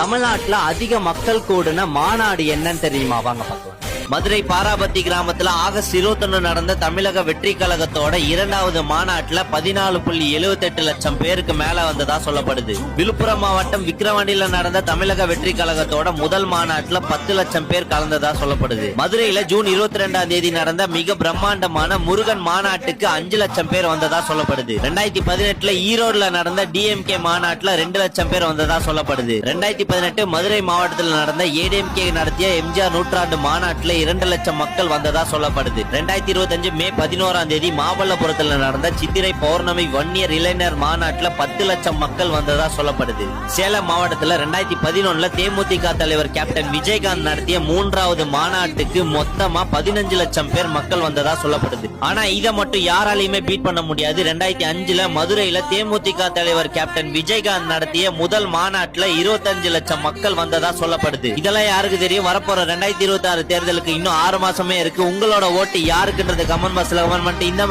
தமிழ்நாட்டுல அதிக மக்கள் கூடின மாநாடு என்னன்னு தெரியுமா? வாங்க பார்க்கலாம். மதுரை பாராபத்தி கிராமத்துல ஆகஸ்ட் 21 நடந்த தமிழக வெற்றி கழகத்தோட 2வது மாநாட்டுல 14.78 லட்சம் பேருக்கு மேல வந்ததா சொல்லப்படுது. விழுப்புரம் மாவட்டம் விக்கிரவாண்டியில நடந்த தமிழக வெற்றி கழகத்தோட முதல் மாநாட்டுல 10 லட்சம் பேர் கலந்ததா சொல்லப்படுது. மதுரையில ஜூன் 22ஆம் தேதி நடந்த மிக பிரம்மாண்டமான முருகன் மாநாட்டுக்கு 5 லட்சம் பேர் வந்ததா சொல்லப்படுது. 2018ல ஈரோடுல நடந்த டிஎம்கே மாநாட்டுல 2 லட்சம் பேர் வந்ததா சொல்லப்படுது. 2018 மதுரை மாவட்டத்தில் நடந்த ஏடிஎம்கே நடத்திய எம்ஜிஆர் நூற்றாண்டு மாநாட்டுல 2 லட்சம் மக்கள் வந்ததா சொல்லப்படுது. 2025 மே 11ஆம் தேதி மாமல்லபுரத்தில் நடந்த சித்திரை பௌர்ணமி வன்னியர் இளைஞர் மாநாட்டுல 10 லட்சம் மக்கள் வந்ததா சொல்லப்படுது. சேலம் மாவட்டத்தில் 2011ல தேமுதிக தலைவர் கேப்டன் விஜயகாந்த் நடத்திய 3வது மாநாட்டுக்கு மொத்தமா 15 லட்சம் பேர் மக்கள் வந்ததா சொல்லப்படுது. ஆனா இதை மட்டும் யாராலையுமே பீட் பண்ண முடியாது. 2005ல மதுரையில தேமுதிக தலைவர் கேப்டன் விஜயகாந்த் நடத்திய முதல் மாநாட்டுல 25 லட்சம் மக்கள் வந்ததா சொல்லப்படுது. இதெல்லாம் யாருக்கு தெரியும்? வரப்போற 2026 தேர்தலுக்கு இன்னும் 6 மாசமே இருக்கு. உங்களோட ஓட்டு யாருக்குன்றது கமெண்ட் பாக்ஸ்ல கமெண்ட் பண்ணிட்டு இந்த